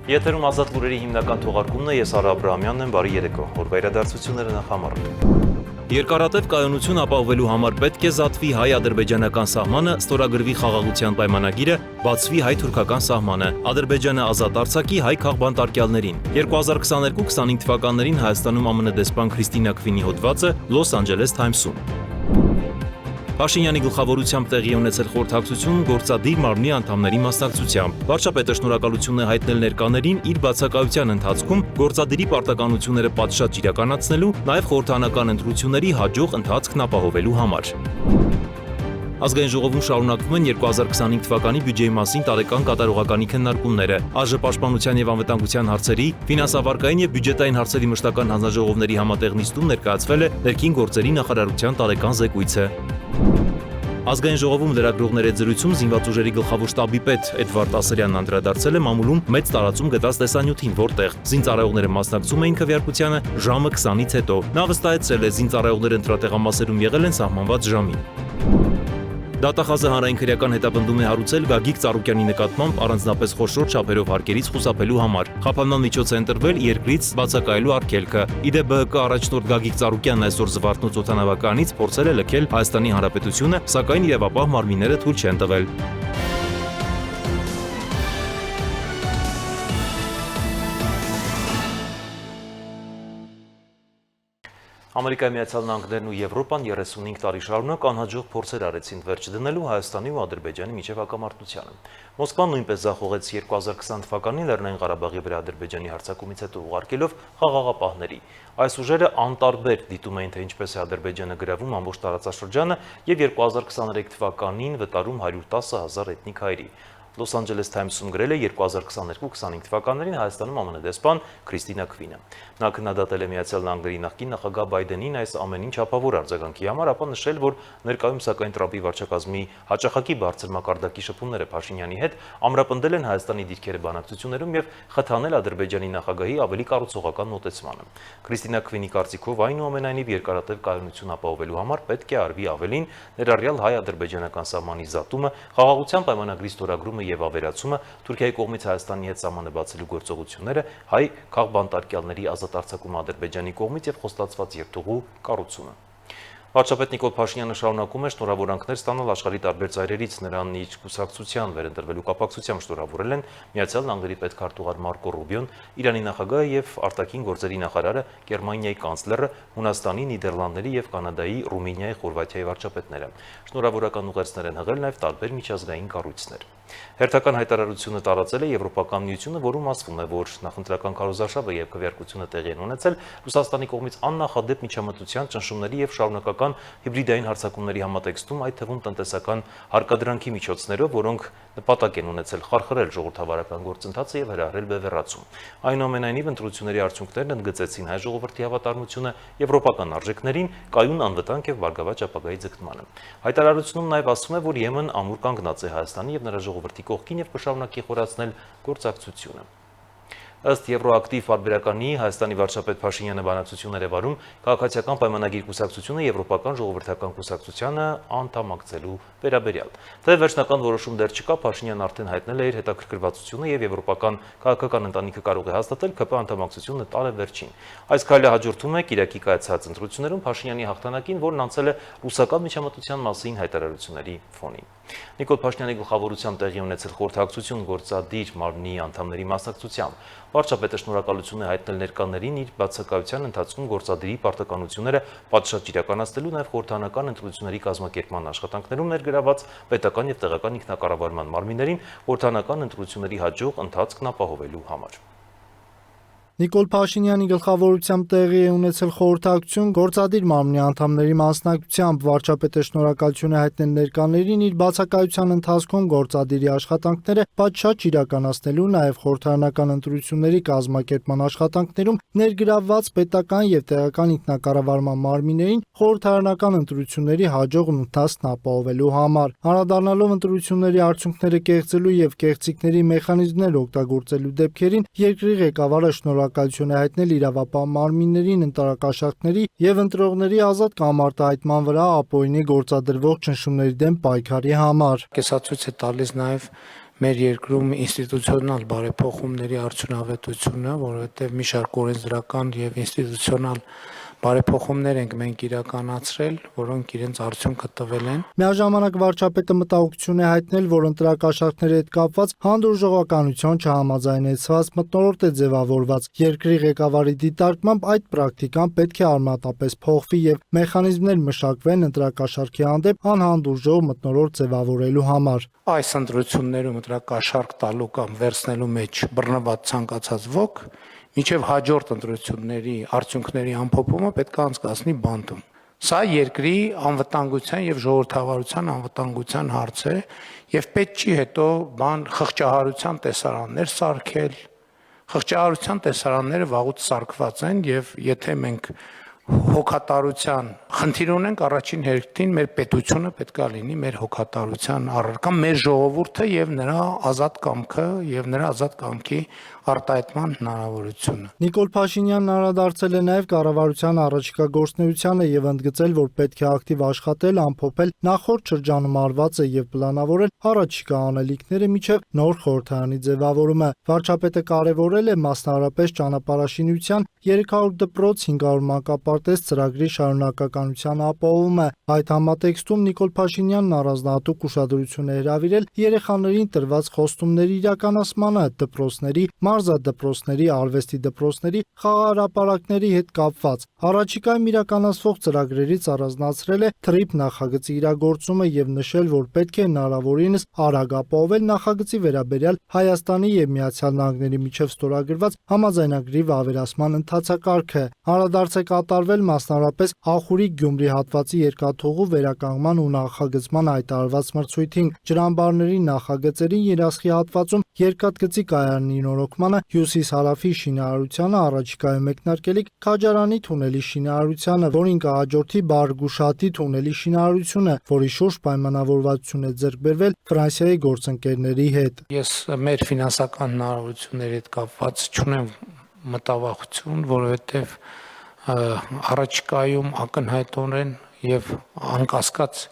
Եթերում ազատ լուրերի հիմնական թողարկումն է, ես Արա Աբրահամյանն եմ, բարի երեկո, օրվա իրադարձությունները նախամարում։ Երկարատև կայունություն ապահովելու համար պետք է զատվի հայ-ադրբեջանական սահմանը, ստորագրվի խաղաղության պայմանագիրը, բացվի հայ-թուրքական սահմանը, Ադրբեջանը ազատ արձակի հայ քաղբանտարկյալներին։ 2022-25 թվականներին Հայաստանում ԱՄՆ դեսպան Քրիստինա Քվինի հոդվածը Լոս Անջելես Թայմսում։ Փաշինյանի գլխավորությամբ տեղի ունեցել խորհրդակցություն գործադիր մարմնի անդամների մասնակցությամբ։ Վարչապետը շնորհակալություն է հայտնել ներկաներին իր բացակայության ընթացքում գործադիրի պարտականությունները պատշաճ իրականացնելու, նաև խորհրդանական ընտրությունների հաջող ընթացքն ապահովելու համար։ Ազգային ժողովում շարունակվում են 2025 թվականի բյուջեի մասին տարեկան կատարողականի քննարկումները։ ԱԺ պաշտպանության եւ անվտանգության հարցերի, ֆինանսավարկային եւ բյուջետային հարցերի մշտական հանձնաժողովների համատեղ նիստում ներկայացվել է ներքին գործերի նախարարության տարեկան զեկույցը։ Ազգային ժողովում լրագրողներ հետ զրույցում զինված ուժերի գլխավոր շտաբի պետ Էդվարդ Ասրյանն անդրադարձել է մամուլում մեծ տարածում գտած տեսանյութին, որտեղ զինծառայողները մասնակցում էին քվեարկությանը ժամը 20-ից հետո։ Նա վստահեցրել է, զինծառայողները ընտրատեղամասերում եղել են սահմանված ժամին։ Դատախազը հանրային քրեական հետապնդում է հարուցել Գագիկ Ծառուկյանի նկատմամբ առանձնապես խոշոր չափերով հարկերից խուսափելու համար։ Խափանման միջոց է ընտրվել երկրից բացակայելու արգելքը։ Իդեպ ԲՀԿ առաջնորդ Գագիկ Ծառուկյանն այսօր Զվարթնոց օդանավականից փորձել է լքել Հայաստանի Հանրապետությունը, սակայն իրավապահ մարմինները թույլ չեն տվել։ Ամերիկայի Միացյալ Նահանգներն ու Եվրոպան 35 տարի շարունակ անհաջող փորձեր արեցին վերջ դնելու Հայաստանի ու Ադրբեջանի միջև հակամարտությանը։ Մոսկվան նույնպես ձախողեց 2020 թվականին Լեռնային Ղարաբաղի վրա Ադրբեջանի հարձակումից հետո ուղարկելով խաղաղապահների։ Այս ուժերը անտարբեր դիտում էին, թե ինչպես է Ադրբեջանը գրավում ամբողջ տարածաշրջանը եւ 2023 թվականին վտարում 110,000 էթնիկ հայերի։ Լոս Անջելես Թայմսում գրել է 2022-25 թվականներին Հայաստանում ԱՄՆ դեսպան Քրիստինա Քվինը։ Նա քննադատել է Միացյալ Նահանգների նախկին նախագահ Բայդենին այս ամենին չափավոր արձագանքի համար, ապա նշել, որ ներկայում սակայն Տրամփի վարչակազմի հաճախակի բարձր մակարդակի շփումները Փաշինյանի հետ ամրապնդել են Հայաստանի դիրքերը բանակցություններում եւ խթանել Ադրբեջանի նախագահի ավելի կառուցողական մոտեցմանը։ Քրիստինա Քվինի կարծիքով այնուամենայնիվ երկարատև կայունություն ապահովելու համար պետք է արվի ավելին, ներառյալ հայ-ադրբեջանական սահմանի զատումը, խաղաղության պայմանագրի ստորագրումը եւ ավերացումը, Թուրքիայի կողմից Հայաստանի հետ սահմանը բացելու գործողությունները, հայ քաղբանտարկյալների ազատ արձակումը Ադրբեջանի կողմից եւ խոստացված երթուղու կառուցումը։ Վարչապետ Նիկոլ Փաշինյանը շարունակում է շնորհավորանքներ ստանալ աշխարհի տարբեր ծայրերից, նրան իր կուսակցության վերընտրվելու կապակցությամբ շնորհավորել են Միացյալ Նահանգների պետքարտուղար Մարկո Ռուբիոն, Իրանի նախագահը եւ արտաքին գործերի նախարարը, Գերմանիայի կանցլերը, Հունաստանի, Նիդերլանդների եւ Կանադայի, Ռումինիայի, Խորվաթիայի վարչապետները։ Շնորհավորական ուղերձներ են հղել նաեւ տարբեր միջազգային կառույցներ։ Հերթական հայտարարությունը տարածել է Եվրոպական միությունը, որում ասվում է, որ նախընտրական քարոզարշավը եւ քվեարկությունը տեղի են ունեցել Ռուսաստանի կողմից աննախադեպ միջամտության, ճնշումների եւ շարունակական հիբրիդային հարձակումների համատեքստում, այդ թվում տնտեսական հարկադրանքի միջոցներով, որոնք նպատակ են ունեցել խարխրել ժողովրդավարական գործընթացը եւ հրահրել բևեռացում։ Այնուամենայնիվ ընտրությունների արդյունքներն ընդգծեցին հայ ժողովրդի հավատարմությունը եվրոպական արժեքներին, կայուն անվտանգ եւ բարգավաճ ապագայի ձգտմանը։ Հայտարարությունում նաեւ ասվում է, որ Եմեն ամուր կանգնած է Հայաստանի եւ նրա ժողովրդի կողքին եւ կշարունակի խորացնել գործակցությունը։ Ըստ Եվրոակտիվ պարբերականի Հայաստանի վարչապետ Փաշինյանը բանակցություններ է վարում քաղաքացիական պայմանագիր կուսակցությունը Եվրոպական ժողովրդական կուսակցությանը անդամակցելու վերաբերյալ։ Թե վերջնական որոշում դեռ չկա, Փաշինյանն արդեն հայտնել է իր հետաքրքրվածությունը եւ Եվրոպական քաղաքական ընտանիքը կարող է հաստատել ԿՊ անդամակցությունը տարեվերջին։ Այս քայլը հաջորդում է Կիրակի կայացած ընտրություններում Փաշինյանի հաղթանակին, որն անցել է ռուսական միջամտության մասին հայտարարությունների ֆոնին։ Նիկոլ Փաշինյանի գլխավորությամբ տեղի ունեցել խորհրդակցություն գործադիր մարմնի անդամների մասնակցությամբ։ Վարչապետը շնորհակալություն է հայտնել ներկաներին իր բացակայության ընթացքում գործադիրի պարտականությունները պատշաճ իրականացնելու, նաև խորհրդանական ընտրությունների կազմակերպման աշխատանքներում ներգրաված պետական եւ տեղական ինքնակառավարման մարմիններին խորհրդանական ընտրությունների հաջող ընթացքն ապահովելու համար։ Նիկոլ Փաշինյանի գլխավորությամբ տեղի է ունեցել խորհրդակցություն գործադիր մարմնի անդամների մասնակցությամբ, վարչապետը շնորհակալություն է հայտնել ներկաներին իր բացակայության ընթացքում գործադիրի աշխատանքները պատշաճ իրականացնելու, նաև խորհրդարանական ընտրությունների կազմակերպման աշխատանքներում ներգրավված պետական եւ տեղական ինքնակառավարման մարմիններին խորհրդարանական ընտրությունների հաջող ընթացքն ապահովելու համար։ Անդրադառնալով ընտրությունների արդյունքները կեղծելու եւ կեղծիքների մեխանիզմներ օգտագործելու դեպքերին, երկրի ղեկավարը շնորհակալություն է հայտնել իրավապահ մարմիններին, ընտրակաշառքների եւ ընտրողների ազատ կամարտահայտման վրա ապօրինի գործադրվող ճնշումների դեմ պայքարի համար։ Կեսացույց է տալիս նաեւ մեր երկրում ինստիտուցիոնալ բարեփոխումների արդյունավետությունը, որովհետև մի շարք օրենսդրական եւ ինստիտուցիոնալ բարեփոխումներ ենք մենք իրականացրել, որոնք իրենց արդյունքը տվել են։ Միաժամանակ վարչապետը մտահոգություն է հայտնել, որ ընտրակաշառքների հետ կապված հանդուրժողականության չհամաձայնեցված մթնոլորտ է ձևավորված։ Երկրի ղեկավարի դիտարկմամբ այդ պրակտիկան պետք է արմատապես փոխվի եւ մեխանիզմներ մշակվեն ընտրակաշառքի հանդեպ անհանդուրժող մթնոլորտ ձևավորելու համար։ Այս ընտրություններում ընտրակաշառք տալու կամ վերցնելու մեջ բռնված ցանկացած ոք մինչև հաջորդ ընտրությունների արդյունքների ամփոփումը պետք է անցկացնի բանտում։ Սա երկրի անվտանգության եւ ժողովրդավարության անվտանգության հարց է եւ պետք չի հետո խղճահարության տեսարաններ սարքել։ Խղճահարության տեսարանները վաղուց սարքված են եւ եթե մենք հոգատարության խնդիր ունենք, առաջին հերթին մեր պետությունը պետք է լինի մեր հոգատարության առարկա, մեր ժողովուրդը եւ նրա ազատ կամքը եւ նրա ազատ կամքի արտահայտման հնարավորությունը։ Նիկոլ Փաշինյանն անդրադարձել է նաև կառավարության առաջիկա գործունեությանը եւ ընդգծել, որ պետք է ակտիվ աշխատել, ամփոփել նախորդ շրջանում արվածը եւ պլանավորել առաջիկա անելիքները միջև նոր խորհրդարանի ձևավորումը։ Վարչապետը կարևորել է մասնավորապես ճանապարհաշինության 300 դպրոց 500 մանկապարտեզ ծրագրի շարունակականության ապահովումը։ Այդ համատեքստում Նիկոլ Փաշինյանն առանձնահատուկ ուշադրություն է հրավիրել երեխաներին տրված խոստումների իրականացմանը, դպրոցների, մարզադպրոցների, արվեստի դպրոցների, խաղահրապարակների հետ կապված։ Առաջիկայում իրականացվող ծրագրերից առանձնացրել է TRIP նախագծի իրագործումը եւ նշել, որ պետք է հնարավորինս արագ ապահովել նախագծի վերաբերյալ Հայաստանի եւ Միացյալ Նահանգների միջև ստորագրված համաձայնագրի վավերացման ընթացակարգը։ Անդրադարձ է կատարվել մասնավորապես Ախուրիկ-Գյումրի հատվածի երկաթուղու վերականգնման ու նախագծման հայտարարված մրցույթին, ջրամբարների նախագծերին Երասխի հատվածում երկաթգծի կայանի նորոգմանը, Հյուսիս-Հարավի շինարարությանը, առաջիկայում մեկնարկելիք Քաջարանի թունելի շինարարությանը, որին կհաջորդի Բարգուշատի թունելի շինարարությունը, որի շուրջ պայմանավորվածություն է ձեռք բերվել Ֆրանսիայի գործընկերների հետ։ Ես մեր ֆինանսական հնարավորությունների հետ կապված չունեմ մտավախություն, որովհետև առաջիկայում ակնհայտորեն եւ անկասկած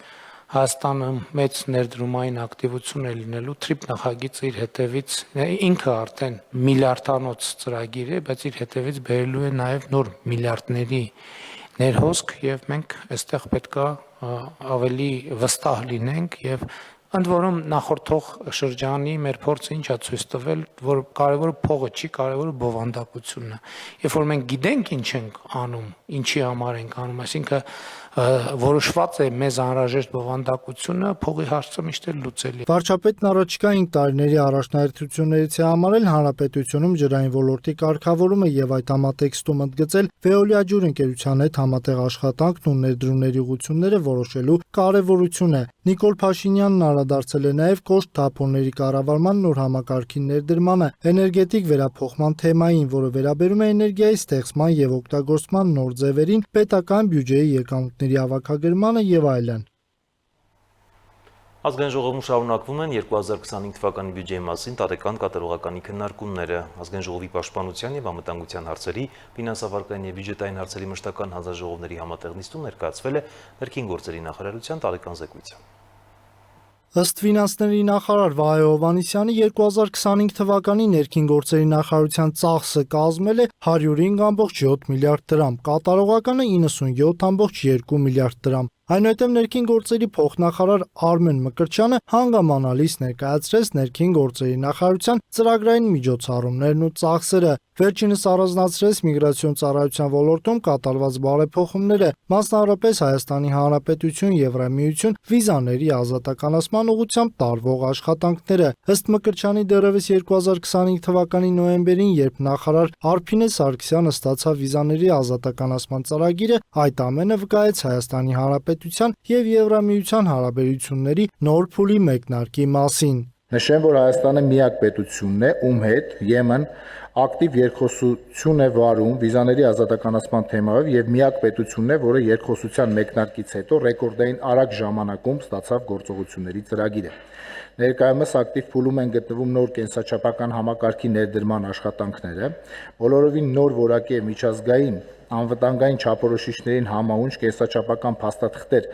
Հայաստանը մեծ ներդրումային ակտիվություն է լինելու TRIP նախագիծը իր հետևից ինքը արդեն միլիարդանոց ծրագիր է, բայց իր հետևից բերելու է նաեւ նոր միլիարդների ներհոսք եւ մենք այստեղ պետքա ավելի վստահ լինենք եւ ընդ որում նախորդող շրջանի մեր փորձը ինչա ցույց տվել, որ կարևորը փողը չի, կարևորը բովանդակությունն է։ Երբ որ մենք գիտենք ինչ ենք անում, ինչի համար ենք անում, այսինքն որոշված է մեզ անհրաժեշտ բովանդակությունը, փողի հարցը միշտ էլ լուծելի է։ Վարչապետն առաջիկա 5 տարիների առաջնահերթություններից է համարել հանրապետությունում ջրային ոլորտի կարգավորումը եւ այդ համատեքստում ընդգծել Veolia ջուր ընկերության հետ համատեղ աշխատանքն ու ներդրումների ուղղությունները որոշելու կարևորությունը։ Նիկոլ Փաշինյանն անդրադարձել է նաև կոշտ թափոնների կառավարման նոր համակարգի ներդրմանը, էներգետիկ վերափոխման թեմային, որը վերաբերում է էներգիայի ստեղծման եւ օգտագործման նոր ձևերին, պետական բյուջեի եկամուտների հավաքագրմանը եւ այլն։ Ազգային ժողովում շարունակվում են 2025 թվականի բյուջեի մասին տարեկան կատարողականի քննարկումները։ Ազգային ժողովի պաշտպանության եւ անվտանգության հարցերի, ֆինանսավարկային եւ բյուջետային հարցերի մշտական հանձնաժողովների համատեղ նիստում ներկայացվել է ներքին գործերի նախարարության տարեկան զեկույցը։ Ըստ ֆինանսների նախարար Վահե Հովհաննիսյանի 2025 թվականի ներքին գործերի նախարարության ծախսը կազմել է 105.7 միլիարդ դրամ, կատարողականը 97.2 միլիարդ դրամ։ Այնուհետև ներքին գործերի փոխնախարար Արմեն Մկրտչյանը հանգամանալից ներկայացրեց ներքին գործերի նախարարության ծրագրային միջոցառումներն ու ծախսերը։ Վերջինս առանձնացրեց միգրացիոն ծառայության ոլորտում կատարված բարեփոխումները, մասնավորապես Հայաստանի Հանրապետություն Եվրամիություն վիզաների ազատականացման ուղղությամբ տարվող աշխատանքները։ Ըստ Մկրտչյանի դեռևս 2025 թվականի նոյեմբերին, երբ նախարար Արփինե Սարգսյանը ստացավ վիզաների ազատականացման ծրագիրը, այդ ամենը վկայեց Հայաստանի Հանրապետության եւ Եվրամիության հարաբերությունների նոր փուլի մեկնարկի մասին։ Նշեմ, որ Հայաստանը միակ պետությունն է, ում հետ Եմեն ակտիվ երկխոսություն է վարում վիզաների ազատականացման թեմայով եւ միակ պետությունն է, որը երկխոսության մեկնարկից հետո ռեկորդային արագ ժամանակում ստացավ գործողությունների ծրագիրը։ Ներկայումս ակտիվ փուլում են գտնվում նոր կենսաչափական համակարգի ներդրման աշխատանքները, բոլորովին նոր որակի եւ միջազգային անվտանգային չափորոշիչներին համաունչ կենսաչափական փաստաթղթեր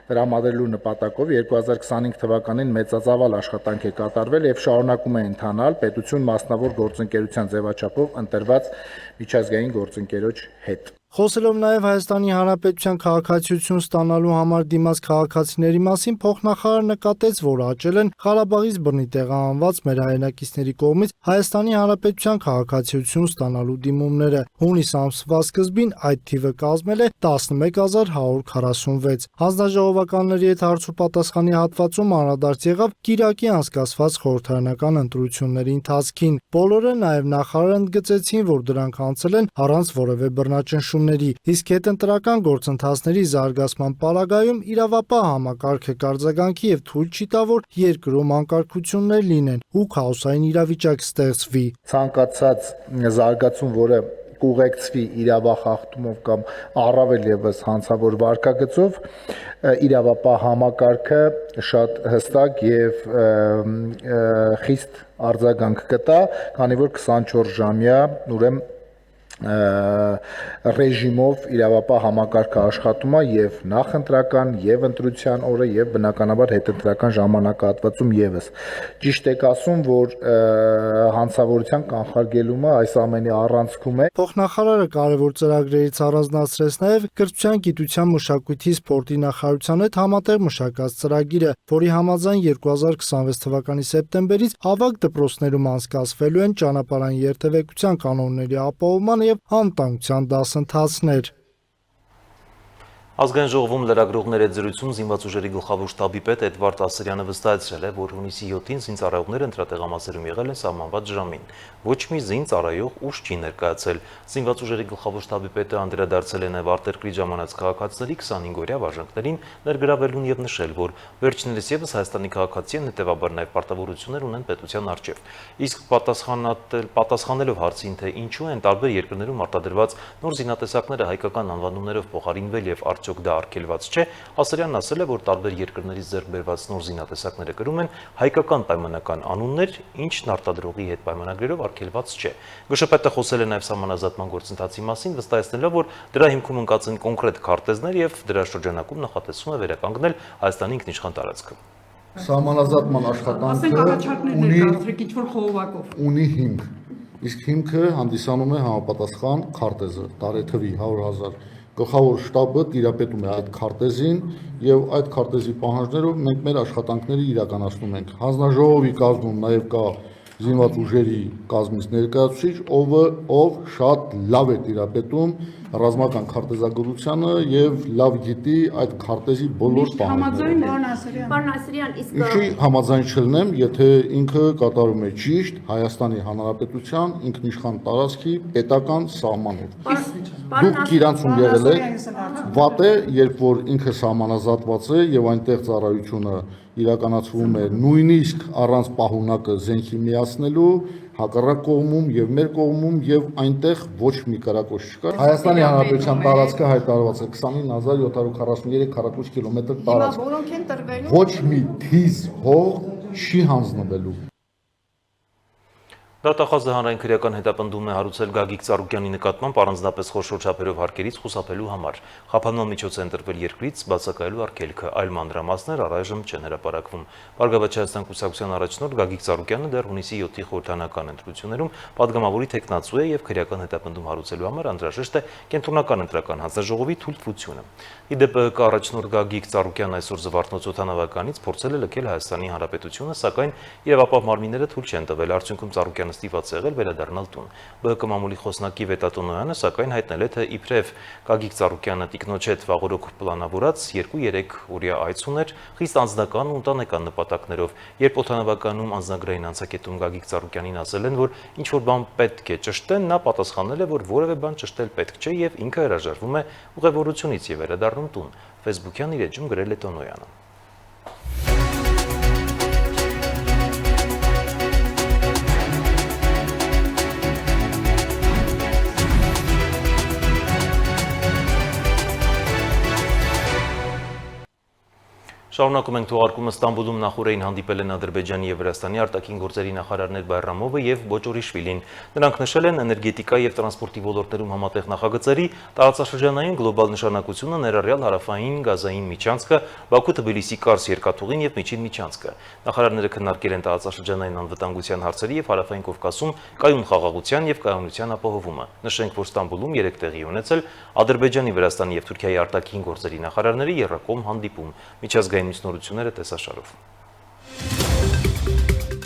տրամադրելու նպատակով 2025 թվականին մեծածավալ աշխատանք է կատարվել եւ շարունակում է ընթանալ պետություն մասնավոր գործընկերության ձևաչափով ընտրված միջազգային գործընկերոջ հետ։ Խոսելով նաև Հայաստանի Հանրապետության քաղաքացիություն ստանալու համար դիմաց քաղաքացիների մասին, փոխնախարարը նկատեց, որ աճել են Ղարաբաղից բռնի տեղահանված մեր հայրենակիցների կողմից Հայաստանի Հանրապետության քաղաքացիություն ստանալու դիմումները։ Հունիս ամսվա սկզբին այդ թիվը կազմել է 11146։ Հանձնաժողովականների հետ հարցուպատասխանի հատվածում անդրադարձ եղավ Կիրակի անցկացված խորհրդարանական ընտրությունների ընթացքին։ Բոլորը նաև նախարարը ընդգծեցին, որ դրանք անցել են առանց որևէ բռնաճնշում, իսկ հետընտրական գործընթացների զարգացման պարագայում իրավապահ համակարգը կարձագանքի եւ թույլ չի տա, որ երկրում անկարգություններ լինեն ու քաոսային իրավիճակ ստեղծվի։ Ցանկացած զարգացում, որը կուղեկցվի իրավախախտումով կամ առավել եւս հանցավոր վարքագծով, իրավապահ համակարգը շատ հստակ եւ խիստ արձագանք կտա, քանի որ 24 ժամյա ուրեմն ռեժիմով իրավապահ համակարգը աշխատում է եւ նախընտրական եւ ընտրության օրը եւ բնականաբար հետընտրական ժամանակահատվածում եւս։ Ճիշտ եք ասում, որ հանցավորության կանխարգելումը այս ամենի առանցքում է։ Փոխնախարարը կարևոր ծրագրերից առանձնացրեց նաեւ կրթության, գիտության, մշակույթի, սպորտի նախարարության հետ համատեղ մշակած ծրագիրը, որի համաձայն 2026 թվականի սեպտեմբերից ավագ դպրոցներում անցկացվելու են ճանապարհային երթևեկության կանոնների ապահովման եւ անվտանգության դասընթացներ։ Ազգային ժողովում լրագրողների հետ զրույցում զինված ուժերի գլխավոր շտաբի պետ Էդվարդ Ասրյանը վստահեցրել է, որ հունիսի 7-ին զինծառայողները ընտրատեղամասերում եղել են սահմանված ժամին։ Ոչ մի զինծառայող ուժ չի ներկայացել։ Զինված ուժերի գլխավոր շտաբի պետը անդրադարձել է նաև արտերկրի ժամանած քաղաքացիների 25-օրյա վարժանքներին ներգրավելուն եւ նշել, որ վերջիններս եւս Հայաստանի քաղաքացի են, հետեւաբար նաև պարտավորություններ ունեն պետության առջև։ Իսկ պատասխանելով հարցին, թե ինչու են տարբեր երկրներում արտադրված նոր զինատեսակները հայկական անվանումներով փոխարինվել եւ արդյոք դա արգելված չէ, Ասրյանն ասել է, որ տարբեր երկրներից ձեռք բերված նոր զինատեսակները կրում են հայկական պայմանական անուններ, ինչն արտադրողի հետ պայմանագրերով արգելված չէ։ Գշպետը խոսել է նաև սահմանազատման գործընթացի մասին, վստահեցնելով, որ դրա հիմքում ընկած են կոնկրետ քարտեզներ եւ դրա շրջանակում նախատեսվում է վերականգնել Հայաստանի ինքնիշխան տարածքը։ Սահմանազատման աշխատանքը ունի հիմք, իսկ հիմքը հանդիսանում է համապատասխան քարտեզը, տարեթվի 100,000 Գլխավոր շտաբը տիրապետում է այդ քարտեզին եւ այդ քարտեզի պահանջներով մենք մեր աշխատանքները իրականացնում ենք։ Հանձնաժողովի կազմում նաեւ կա զինված ուժերի կազմից ներկայացուցիչ, ով շատ լավ է տիրապետում ռազմական քարտեզագրությանը եւ լավ գիտի այդ քարտեզի բոլոր պահանջները։ Պարոն Ասրյան, իսկ Ինչի համաձայն չլինեմ, եթե ինքը կատարում է ճիշտ Հայաստանի Հանրապետության ինքնիշխան տարածքի պետական սահմանով։ Դուք իրանցում եղել եք, վատ է, երբ որ ինքը սահմանազատված է եւ այնտեղ ծառայությունը իրականացվում է նույնիսկ առանց պահունակը զենքի միացնելու, հակառակ կողմում եւ մեր կողմում եւ այնտեղ ոչ մի կրակոց չկա։ Հայաստանի Հանրապետության տարածքը հայտարարված է 29743 քառակուսի կիլոմետր տարածք։ որոնք են տրվել Ոչ մի թիզ հող չի հանձնվելու։ Դատախազը հանրային քրեական հետապնդում է հարուցել Գագիկ Ծառուկյանի նկատմամբ առանձնապես խոշոր չափերով հարկերից խուսափելու համար։ Խափանման միջոց է ընտրվել երկրից բացակայելու արգելքը, այլ մանրամասներ առայժմ չեն հրապարակվում։ Բարգավաճ Հայաստան կուսակցության առաջնորդ Գագիկ Ծառուկյանը դեռ հունիսի 7-ի խորհրդարանական ընտրություններում падգամավորի թեկնածու է եւ քրեական հետապնդում հարուցելու համար անհրաժեշտ է կենտրոնական ընտրական հանձնաժողովի թույլտվությունը։ Ի դեպ առաջնորդ Գագիկ Ծառուկյանն այսօր Զվարթնոց օդանավականից փորձել է լքել Հայաստանի Հանրապետությունը, սակայն իրավապահ մարմինները թույլ չեն տվել, արդյունքում Ծառուկյանը ստիպված եղել վերադառնալ տուն։ ԲՀԿ մամուլի խոսնակի Վետատոնոյանը սակայն հայտնել է, թե իբրև Գագիկ Ծառուկյանը տիկնոջ հետ վաղօրոք պլանավորած 2-3 օրյա այց ուներ խիստ անձնական ու ընտանեկան նպատակներով։ Երբ օդանավականում անձնագրային անցակետում Գագիկ Ծառուկյանին ասել են, որ ինչ որ բան պետք է ճշտեն, նա պատասխանել է, որ որևէ բան ճշտել պետք չէ եւ ինքը հրաժարվում է ուղևորությունից եւ վերադառնում տուն։ Facebook-յան իր էջում գրել է Տոնոյանը։ Շարունակում ենք թողարկումը Ստամբուլում նախորդին հանդիպել են Ադրբեջանի և Վրաստանի արտաքին գործերի նախարարներ Բայրամովը և Բոճորիշվիլին։ Նրանք նշել են էներգետիկա և տրանսպորտի ոլորտներում համատեղ նախագծերի տարածաշրջանային գլոբալ նշանակությունը, ներառյալ հարավային գազային միջանցքը, Բաքու-Թբիլիսի կարս երկաթուղին և միջին միջանցքը։ Նախարարները քննարկել են տարածաշրջանային անվտանգության հարցերի և Հարավային Կովկասում կայուն խաղաղության և կայունության ապահովումը։ Նշենք, որ Ստամբուլում երեկ տեղի ունեցել Ադրբեջանի, Վրաստանի և Թուրքիայի արտաքին գործերի նախարարների եռակողմ հանդիպում։ Միջազգային նորությունները տեսաշարով։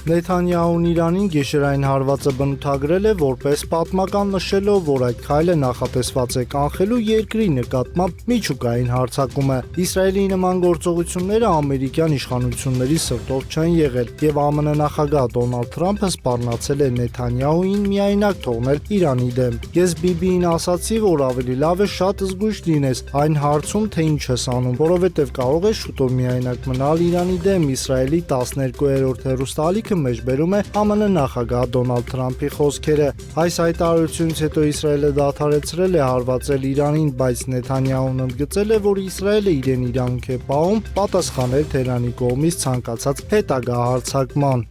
Նեթանյահուն Իրանին գիշերային հարվածը բնութագրել է որպես պատմական, նշելով, որ այդ քայլը նախատեսված է կանխելու երկրի նկատմամբ միջուկային հարձակումը։ Իսրայելի նման գործողությունները ամերիկյան իշխանությունների սրտով չեն եղել, եւ ԱՄՆ նախագահ Դոնալդ Թրամփը սպառնացել է Նեթանյահուին միայնակ թողնել Իրանի դեմ։ Ես Բիբիին ասացի, որ ավելի լավ է շատ զգույշ լինես այն հարցում, թե ինչ ես անում, որովհետեւ կարող ես շուտով միայնակ մնալ Իրանի դեմ։ Իսրայելի 12-րդ հեռուստաալիքը մեջբերում է ԱՄՆ նախագահ Դոնալդ Թրամփի խոսքերը։ Այս հայտարարությունից հետո Իսրայելը դադարեցրել է հարվածել Իրանին, բայց Նեթանյահուն ընդգծել է, որ Իսրայելը իրեն իրավունք է պահում պատասխանել Թեհրանի կողմից ցանկացած հետագա հարձակման։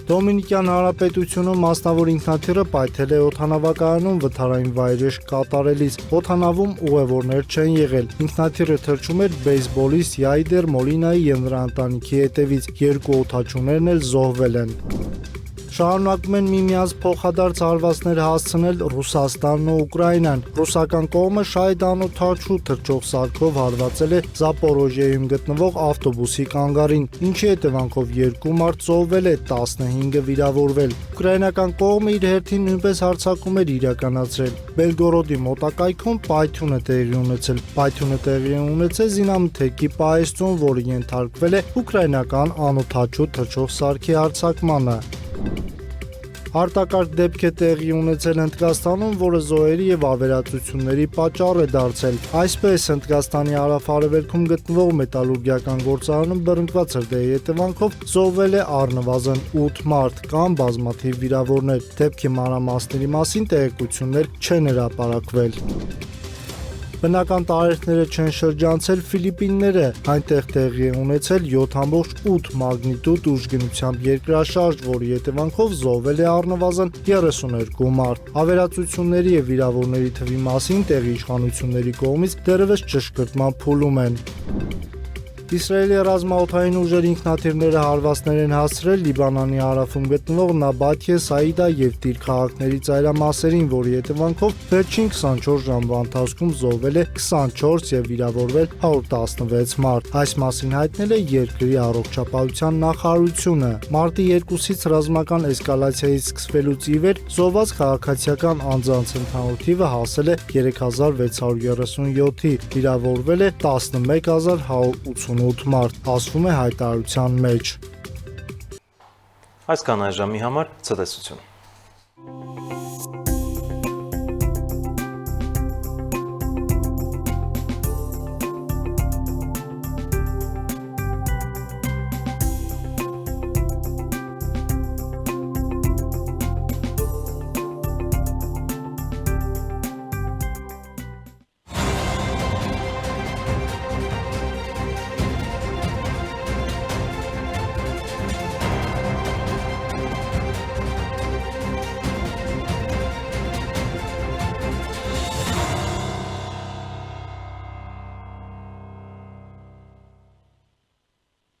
Դոմինիկյան Հանրապետությունում մասնավոր ինքնաթիռը պայթել է օդանավակայանում վթարային վայրէջք կատարելիս։ Օդանավում ուղևորներ չեն եղել։ Ինքնաթիռը թռչում էր բեյսբոլիստ Յայդեր Մոլինայի և նրա ընտանիքի հետևից։ Երկու օդաչուներն էլ զոհվել են։ Շարունակում են միմյանց փոխադարձ հարվածներ հասցնել Ռուսաստանն ու Ուկրաինան։ Ռուսական կողմը շահեդ անօդաչու թռչող սարքով հարվածել է Զապորոժիեում գտնվող ավտոբուսի կանգարին, ինչի հետևանքով 2 մարդ զոհվել է, 15-ը վիրավորվել։ Ուկրաինական կողմը իր հերթին նույնպես հարձակում էր իրականացրել։ Բելգորոդի մոտակայքում պայթյուն է տեղի ունեցել։ Պայթյունը տեղի ունեցել զինամթերքի պահեստում, որը ենթարկվել է ուկրաինական անօդաչու թռչող սարքի հարձակմանը։ Արտակարգ դեպք է տեղի ունեցել Հնդկաստանում, որը զոհերի և ավերածությունների պատճառ է դարձել։ Այսպես, Հնդկաստանի հարավ-արևելքում գտնվող մետալուրգիական գործարանում բռնկված հրդեհի հետևանքով զոհվել է առնվազն 8 մարդ, կան բազմաթիվ վիրավորներ։ Դեպքի մանրամասների մասին տեղեկություններ չեն հրապարակվել։ Բնական տարերթները չեն շրջանցել Ֆիլիպինները, այնտեղ տեղի է ունեցել 7.8 մագնիտուդ ուժգնությամբ երկրաշարժ, որի հետևանքով զոհվել է առնվազն 32 մարդ։ Ավերածությունների և վիրավորների թվի մասին տեղի իշխանությունների կողմից դեռևս ճշգրտման փուլում են։ Իսրայելի ռազմաօդային ուժերի ինքնաթիռները հարվածներ են հասցրել Լիբանանի հարավում գտնվող Նաբաթիե, Սաիդա և Տիր քաղաքների ծայրամասերին, որի հետևանքով վերջին 24 ժամվա ընթացքում զոհվել է 24 և վիրավորվել 116 մարդ։ Այս մասին հայտնել է երկրի առողջապահության նախարարությունը։ Մարտի 2-ից ռազմական էսկալացիայից սկսվելուց ի վեր զոհված քաղաքացիական անձանց ընդհանուր թիվը հասել է 3637-ի, վիրավորվել է 11188 մարդ, ասվում է հայտարարության մեջ։ Այսքան այս ժամի համար ցտեսություն։